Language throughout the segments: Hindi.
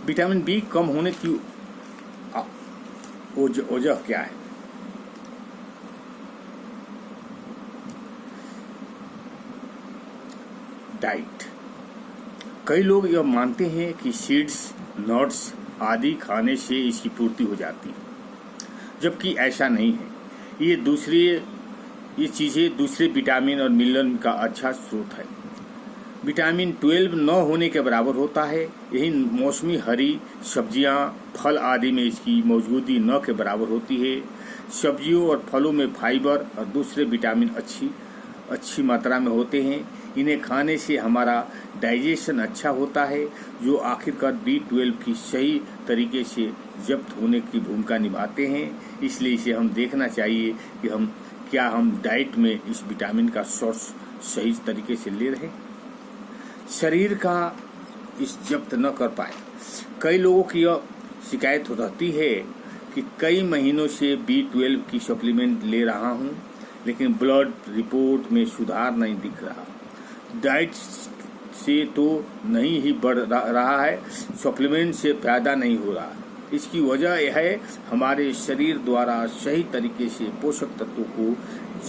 विटामिन बी कम होने की वजह क्या है? डाइट। कई लोग यह मानते हैं कि सीड्स, नट्स आदि खाने से इसकी पूर्ति हो जाती है, जबकि ऐसा नहीं है। ये चीज़ें दूसरे विटामिन और मिनरल का अच्छा स्रोत है। विटामिन 12 न होने के बराबर होता है। यही मौसमी हरी सब्जियां, फल आदि में इसकी मौजूदगी न के बराबर होती है। सब्जियों और फलों में फाइबर और दूसरे विटामिन अच्छी मात्रा में होते हैं। इन्हें खाने से हमारा डाइजेशन अच्छा होता है, जो आखिरकार B12 की सही तरीके से जब्त होने की भूमिका निभाते हैं। इसलिए इसे हम देखना चाहिए कि क्या हम डाइट में इस विटामिन का सोर्स सही तरीके से ले रहे हैं। शरीर का इस जब्त न कर पाए। कई लोगों की यह शिकायत रहती है कि कई महीनों से B12 की सप्लीमेंट ले रहा हूं, लेकिन ब्लड रिपोर्ट में सुधार नहीं दिख रहा। डाइट से तो नहीं ही बढ़ रहा है, सप्लीमेंट से फायदा नहीं हो रहा। इसकी वजह यह है हमारे शरीर द्वारा सही तरीके से पोषक तत्वों को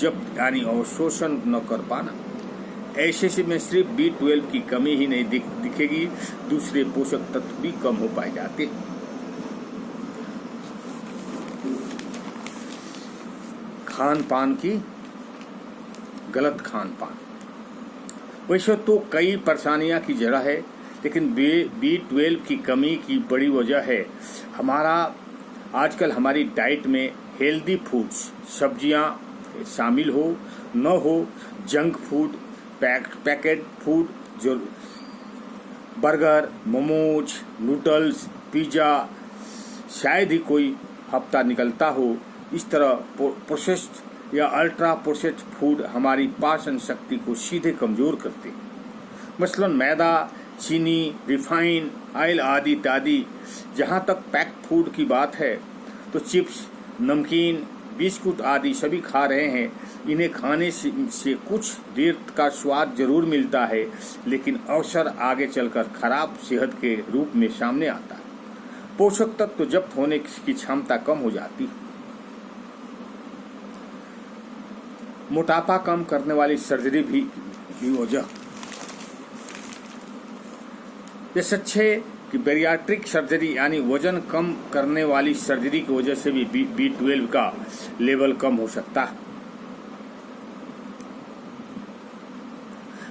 जब्त यानी अवशोषण न कर पाना। ऐसे से में सिर्फ B12 की कमी ही नहीं दिखेगी, दूसरे पोषक तत्व भी कम हो पाए जाते हैं। खान पान की गलत खान पान। वैसे तो कई परेशानियां की जड़ है, लेकिन B12 की कमी की बड़ी वजह है आजकल हमारी डाइट में हेल्दी फूड्स, सब्जियां शामिल न हो, जंक फूड, पैकेट फूड, जो बर्गर, मोमोज, नूडल्स, पिज़्ज़ा, शायद ही कोई हफ्ता निकलता हो। इस तरह प्रोसेस्ड या अल्ट्रा प्रोसेस्ड फूड हमारी पाचन शक्ति को सीधे कमजोर करते हैं। मसलन मैदा, चीनी, रिफाइन ऑयल आदि इत्यादि। जहाँ तक पैक्ड फूड की बात है तो चिप्स, नमकीन, बिस्कुट आदि सभी खा रहे हैं। इन्हें खाने से कुछ देर का स्वाद जरूर मिलता है, लेकिन अवसर आगे चलकर खराब सेहत के रूप में सामने आता है। पोषक तत्व जब्त होने की क्षमता कम हो जाती है। मोटापा कम करने वाली सर्जरी भी वजह। ये सच है कि बैरियाट्रिक सर्जरी यानी वजन कम करने वाली सर्जरी की वजह से भी B12 का लेवल कम हो सकता है।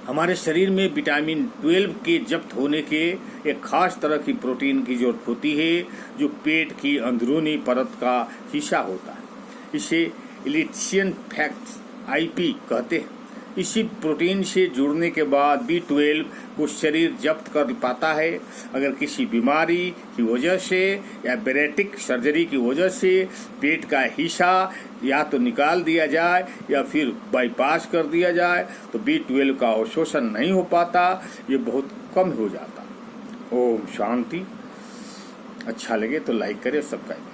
हमारे शरीर में विटामिन 12 के जब्त होने के एक खास तरह की प्रोटीन की जरूरत होती है, जो पेट की अंदरूनी परत का हिस्सा होता है। इसे इलिथियन फैक्ट्स IP कहते हैं। इसी प्रोटीन से जुड़ने के बाद B12 को शरीर जब्त कर पाता है। अगर किसी बीमारी की वजह से या बैरियाट्रिक सर्जरी की वजह से पेट का हिस्सा या तो निकाल दिया जाए या फिर बाईपास कर दिया जाए, तो B12 का अवशोषण नहीं हो पाता, ये बहुत कम हो जाता। ओम शांति। अच्छा लगे तो लाइक करें, सब्सक्राइब करें।